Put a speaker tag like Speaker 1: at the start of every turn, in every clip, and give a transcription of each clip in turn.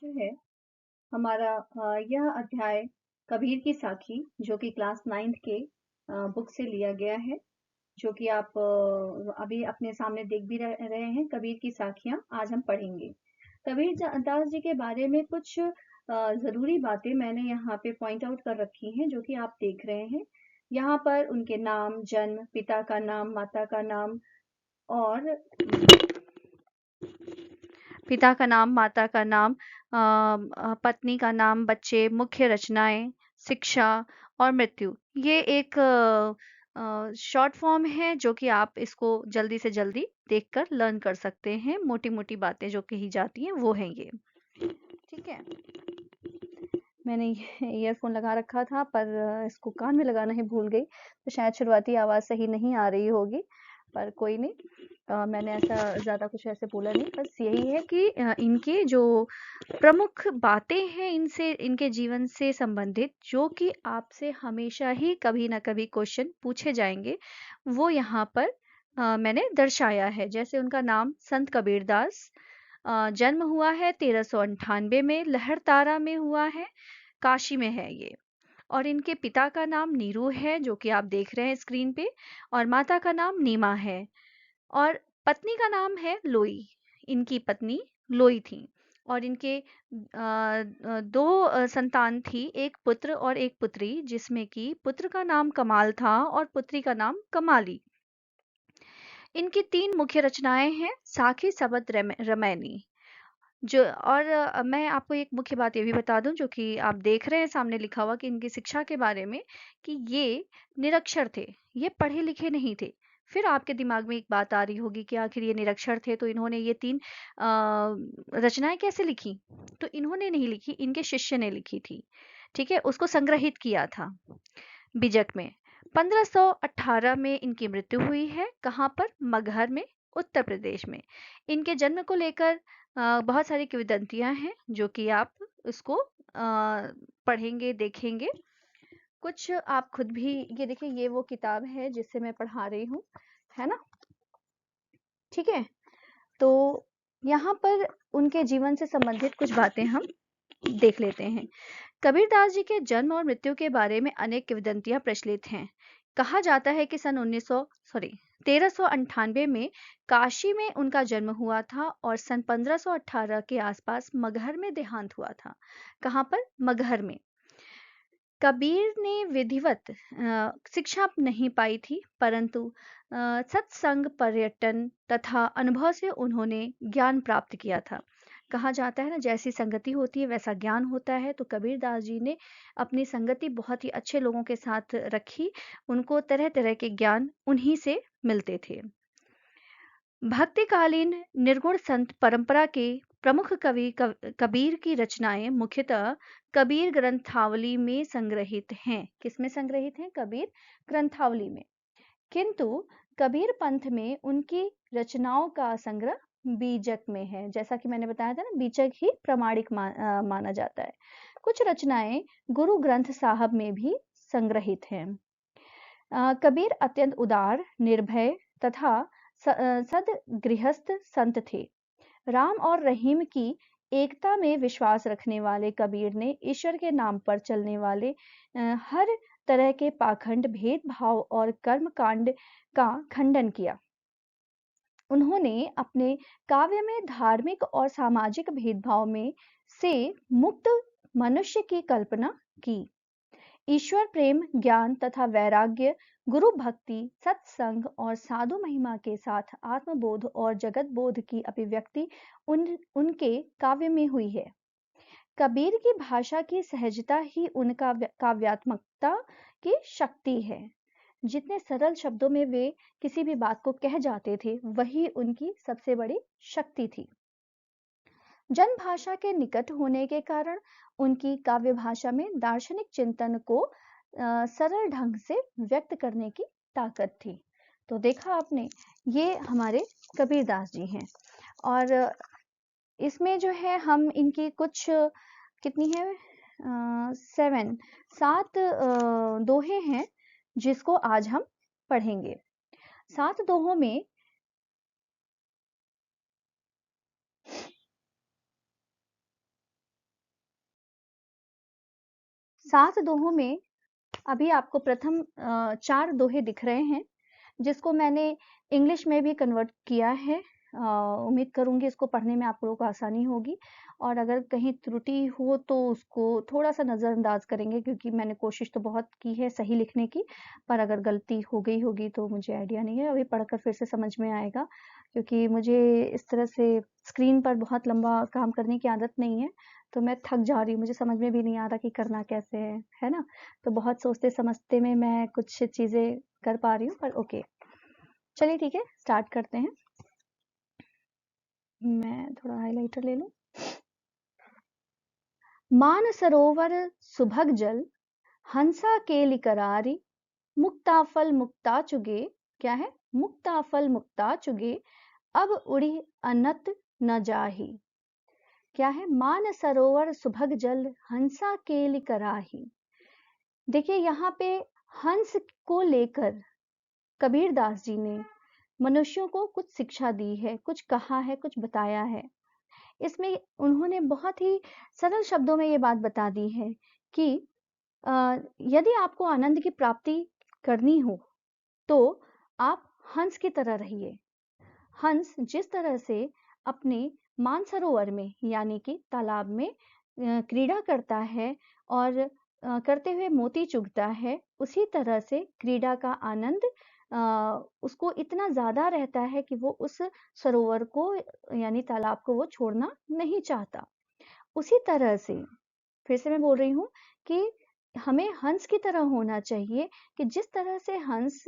Speaker 1: विषय है हमारा यह अध्याय कबीर की साखी जो कि क्लास 9th के बुक से लिया गया है, जो कि आप अभी अपने सामने देख भी रहे हैं। कबीर की साखियां आज हम पढ़ेंगे। दास जी के बारे में कुछ जरूरी बातें मैंने यहाँ पे पॉइंट आउट कर रखी हैं, जो कि आप देख रहे हैं। यहाँ पर उनके नाम, जन्म, पिता का नाम, माता का नाम और पिता का नाम, माता का नाम, पत्नी का नाम, बच्चे, मुख्य रचनाएं, शिक्षा और मृत्यु। ये एक शॉर्ट फॉर्म है जो कि आप इसको जल्दी से जल्दी देखकर लर्न कर सकते हैं। मोटी मोटी बातें जो कही जाती हैं वो हैं ये। ठीक है, मैंने ईयरफोन लगा रखा था पर इसको कान में लगाना ही भूल गई, तो शायद शुरुआती आवाज़ सही नहीं आ रही होगी, पर कोई नहीं। मैंने ऐसा ज़्यादा कुछ ऐसे बोला नहीं, बस यही है कि इनके जो प्रमुख बातें हैं इनसे, इनके जीवन से संबंधित, जो कि आपसे हमेशा ही कभी ना कभी क्वेश्चन पूछे जाएंगे, वो यहाँ पर मैंने दर्शाया है। जैसे उनका नाम संत कबीरदास, जन्म हुआ है 1398 में, लहरतारा में हुआ है, काशी में है ये। और इनके पिता का नाम नीरू है, जो कि आप देख रहे हैं स्क्रीन पे, और माता का नाम नीमा है, और पत्नी का नाम है लोई। इनकी पत्नी लोई थी, और इनके दो संतान थी, एक पुत्र और एक पुत्री, जिसमें कि पुत्र का नाम कमाल था और पुत्री का नाम कमाली। इनकी 3 मुख्य रचनाएं हैं, साखी, सबद, रमैनी। जो और मैं आपको एक मुख्य बात ये भी बता दूं, जो कि आप देख रहे हैं सामने लिखा हुआ, कि इनकी शिक्षा के बारे में, कि ये निरक्षर थे, ये पढ़े लिखे नहीं थे। फिर आपके दिमाग में एक बात आ रही होगी कि आखिर ये निरक्षर थे तो इन्होंने ये 3 रचनाएं कैसे लिखी? तो इन्होंने नहीं लिखी, इनके शिष्य ने लिखी थी। ठीक है, उसको संग्रहित किया था बिजक में। 1518 में इनकी मृत्यु हुई है। कहाँ पर? मगहर में, उत्तर प्रदेश में। इनके जन्म को लेकर बहुत सारी किंवदंतियां हैं, जो कि आप इसको पढ़ेंगे, देखेंगे। कुछ आप खुद भी, ये देखिए, ये वो किताब है जिससे मैं पढ़ा रही हूँ, है ना? ठीक है, तो यहाँ पर उनके जीवन से संबंधित कुछ बातें हम देख लेते हैं। कबीरदास जी के जन्म और मृत्यु के बारे में अनेक किंवदंतियां प्रचलित हैं। कहा जाता है कि सन 1398 में काशी में उनका जन्म हुआ था, और सन 1518 के आसपास मगहर में देहांत हुआ था। कहाँ पर? मगहर में। कबीर ने विधिवत शिक्षा नहीं पाई थी, परंतु सत्संग, पर्यटन तथा अनुभव से उन्होंने ज्ञान प्राप्त किया था। कहा जाता है ना, जैसी संगति होती है वैसा ज्ञान होता है। तो कबीरदास जी ने अपनी संगति बहुत ही अच्छे लोगों के साथ रखी, उनको तरह तरह के ज्ञान उन्हीं से मिलते थे। भक्तिकालीन निर्गुण संत परंपरा के प्रमुख कवि कबीर की रचनाएं मुख्यतः कबीर ग्रंथावली में संग्रहित हैं। किसमें संग्रहित हैं? कबीर ग्रंथावली में। किंतु कबीर पंथ में उनकी रचनाओं का संग्रह बीजक में है। जैसा कि मैंने बताया था ना, बीजक ही प्रमाणिक माना जाता है। कुछ रचनाएं गुरु ग्रंथ साहब में भी संग्रहित हैं। कबीर अत्यंत उदार, निर्भय तथा सदगृहस्थ संत थे। राम और रहीम की एकता में विश्वास रखने वाले कबीर ने ईश्वर के नाम पर चलने वाले हर तरह के पाखंड, भेदभाव और कर्म कांड का खंडन किया। उन्होंने अपने काव्य में धार्मिक और सामाजिक भेदभाव में से मुक्त मनुष्य की कल्पना की। ईश्वर प्रेम, ज्ञान तथा वैराग्य, गुरु भक्ति, सत्संग और साधु महिमा के साथ आत्मबोध और जगत बोध की अभिव्यक्ति उनके काव्य में हुई है। कबीर की भाषा की सहजता ही उनका काव्यात्मकता की शक्ति है। जितने सरल शब्दों में वे किसी भी बात को कह जाते थे, वही उनकी सबसे बड़ी शक्ति थी। जन भाषा के निकट होने के कारण उनकी काव्य भाषा में दार्शनिक चिंतन को सरल ढंग से व्यक्त करने की ताकत थी। तो देखा आपने, ये हमारे कबीरदास जी हैं। और इसमें जो है हम इनकी कुछ, कितनी है, 7 दोहे हैं, जिसको आज हम पढ़ेंगे। 7 दोहों में 7 दोहों में अभी आपको प्रथम 4 दोहे दिख रहे हैं, जिसको मैंने इंग्लिश में भी कन्वर्ट किया है। उम्मीद करूँगी इसको पढ़ने में आप लोगों को आसानी होगी, और अगर कहीं त्रुटि हो तो उसको थोड़ा-सा नज़रअंदाज करेंगे, क्योंकि मैंने कोशिश तो बहुत की है सही लिखने की, पर अगर गलती हो गई होगी तो मुझे आइडिया नहीं है। अभी पढ़कर फिर से समझ में आएगा, क्योंकि मुझे इस तरह से स्क्रीन पर बहुत लंबा काम करने की आदत नहीं है, तो मैं थक जा रही हूँ, मुझे समझ में भी नहीं आ रहा कि करना कैसे है ना? तो बहुत सोचते-समझते में मैं कुछ चीज़ें कर पा रही हूँ, पर ओके। चलिए ठीक है, स्टार्ट करते हैं। मैं थोड़ा हाइलाइटर ले लूँ। मानसरोवर सुभग जल, हंसा केलि करारी, मुक्ता फल मुक्ता चुगे। क्या है? मुक्ता फल मुक्ता चुगे, अब उड़ी अनत न जाही। क्या है? मानसरोवर सुभग जल, हंसा केलि कराही। देखिए यहाँ पे हंस को लेकर कबीरदास जी ने मनुष्यों को कुछ शिक्षा दी है, कुछ कहा है, कुछ बताया है। इसमें उन्होंने बहुत ही सरल शब्दों में ये बात बता दी है कि यदि आपको आनंद की प्राप्ति करनी हो तो आप हंस की तरह रहिए। हंस जिस तरह से अपने मानसरोवर में यानी कि तालाब में क्रीड़ा करता है और करते हुए मोती चुगता है, उसी तरह से क्रीड़ा का आनंद उसको इतना ज्यादा रहता है कि वो उस सरोवर को यानी तालाब को वो छोड़ना नहीं चाहता। उसी तरह से फिर से मैं बोल रही हूँ कि हमें हंस की तरह होना चाहिए, कि जिस तरह से हंस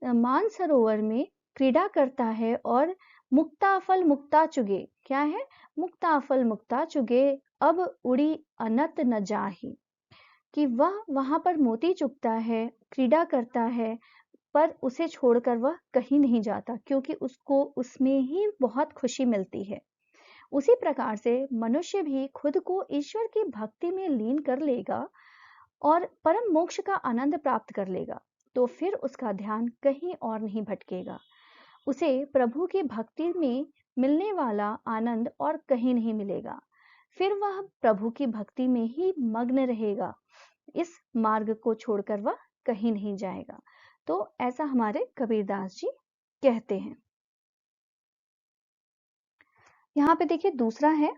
Speaker 1: मानसरोवर में क्रीड़ा करता है और मुक्ता फल मुक्ता चुगे। क्या है? मुक्ता फल मुक्ता चुगे, अब उड़ी अनत न जाही। कि वह वहां पर मोती चुगता है, क्रीड़ा करता है, पर उसे छोड़कर वह कहीं नहीं जाता, क्योंकि उसको उसमें ही बहुत खुशी मिलती है। उसी प्रकार से मनुष्य भी खुद को ईश्वर की भक्ति में लीन कर लेगा और परम मोक्ष का आनंद प्राप्त कर लेगा, तो फिर उसका ध्यान कहीं और नहीं भटकेगा। उसे प्रभु की भक्ति में मिलने वाला आनंद और कहीं नहीं मिलेगा। फिर वह प्रभु की भक्ति में ही मग्न रहेगा, इस मार्ग को छोड़कर वह कहीं नहीं जाएगा। तो ऐसा हमारे कबीरदास जी कहते हैं। यहाँ पे देखिए दूसरा है,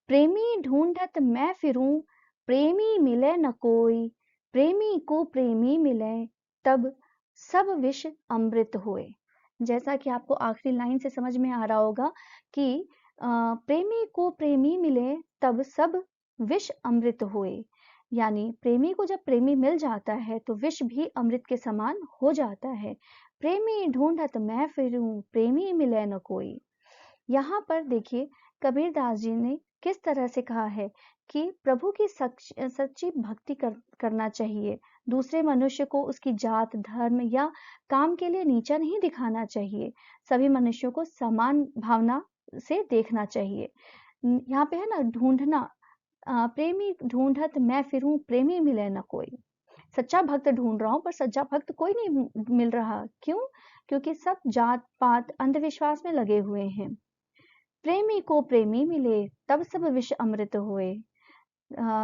Speaker 1: प्रेमी ढूंढत मैं फिरूं, प्रेमी मिले न कोई, प्रेमी को प्रेमी मिले, तब सब विष अमृत होए। जैसा कि आपको आखिरी लाइन से समझ में आ रहा होगा कि प्रेमी को प्रेमी मिले तब सब विष अमृत होए, यानी प्रेमी को जब प्रेमी मिल जाता है तो विष भी अमृत के समान हो जाता है। प्रेमी ढूंढत मैं फिरूं, प्रेमी मिले न कोई। यहाँ पर देखिए कबीरदास जी ने किस तरह से कहा है कि प्रभु की सच्ची भक्ति करना चाहिए। दूसरे मनुष्य को उसकी जात, धर्म या काम के लिए नीचा नहीं दिखाना चाहिए। सभी मनुष्यों को समान भावना से देखना चाहिए। यहाँ पे है ना ढूंढना, प्रेमी ढूंढत मैं फिरूं, प्रेमी मिले न कोई। सच्चा भक्त ढूंढ रहा हूँ पर सच्चा भक्त कोई नहीं मिल रहा। क्यों? क्योंकि सब जात पात अंधविश्वास में लगे हुए हैं। प्रेमी को प्रेमी मिले तब सब विष अमृत होए।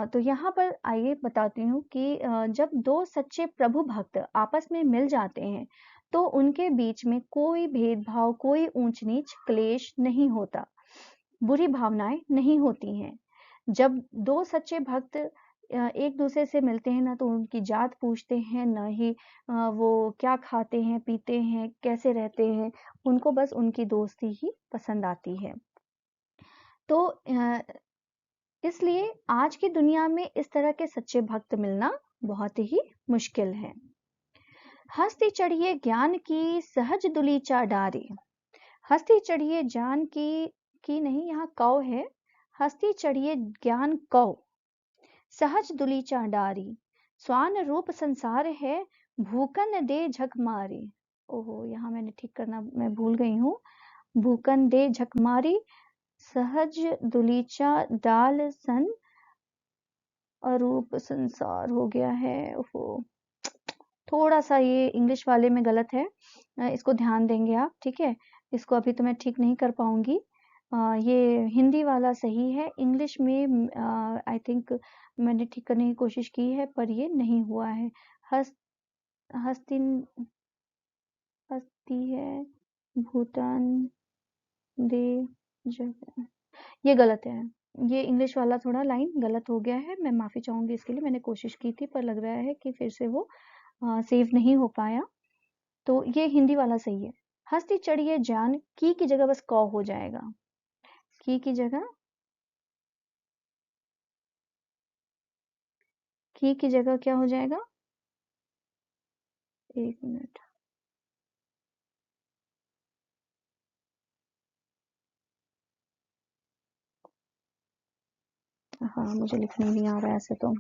Speaker 1: तो यहाँ पर आइए बताती हूँ कि जब दो सच्चे प्रभु भक्त आपस में मिल जाते हैं तो उनके बीच में कोई भेदभाव, कोई ऊंच नीच, क्लेश नहीं होता, बुरी भावनाएं नहीं होती हैं। जब दो सच्चे भक्त एक दूसरे से मिलते हैं ना तो उनकी जात पूछते हैं, ना ही वो क्या खाते हैं, पीते हैं, कैसे रहते हैं, उनको बस उनकी दोस्ती ही पसंद आती है। तो इसलिए आज की दुनिया में इस तरह के सच्चे भक्त मिलना बहुत ही मुश्किल है। हस्ती चढ़िए ज्ञान की सहज दुलीचा डारे। हस्ती चढ़िए ज्ञान की नहीं, यहाँ कौ है। हस्ती चढ़िए ज्ञान कौ, सहज दुलीचा डारी, स्वान रूप संसार है, भूकन दे झक मारी। ओहो, यहाँ मैंने ठीक करना मैं भूल गई हूँ। भूकन दे झक मारी, सहज दुलीचा डाल सन, अरूप संसार हो गया है। ओहो, थोड़ा सा ये इंग्लिश वाले में गलत है, इसको ध्यान देंगे आप, ठीक है? इसको अभी तो मैं ठीक नहीं कर पाऊंगी, ये हिंदी वाला सही है। इंग्लिश में आई थिंक मैंने ठीक करने की कोशिश की है पर ये नहीं हुआ है। हस हस्तिन हस्ती है भूटान दे जगह, ये गलत है। ये इंग्लिश वाला थोड़ा लाइन गलत हो गया है, मैं माफ़ी चाहूँगी इसके लिए। मैंने कोशिश की थी पर लग रहा है कि फिर से वो सेव नहीं हो पाया। तो ये हिंदी वाला सही है। हस्ती चढ़िए जान की जगह बस कौ हो जाएगा। की जगह की जगह क्या हो जाएगा? एक मिनट। हाँ, मुझे लिखने नहीं आ रहा है ऐसे तो।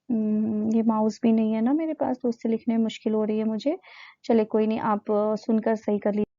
Speaker 1: ये माउस भी नहीं है ना मेरे पास, तो उससे लिखने में मुश्किल हो रही है मुझे। चलिए कोई नहीं, आप सुनकर सही कर लीजिए।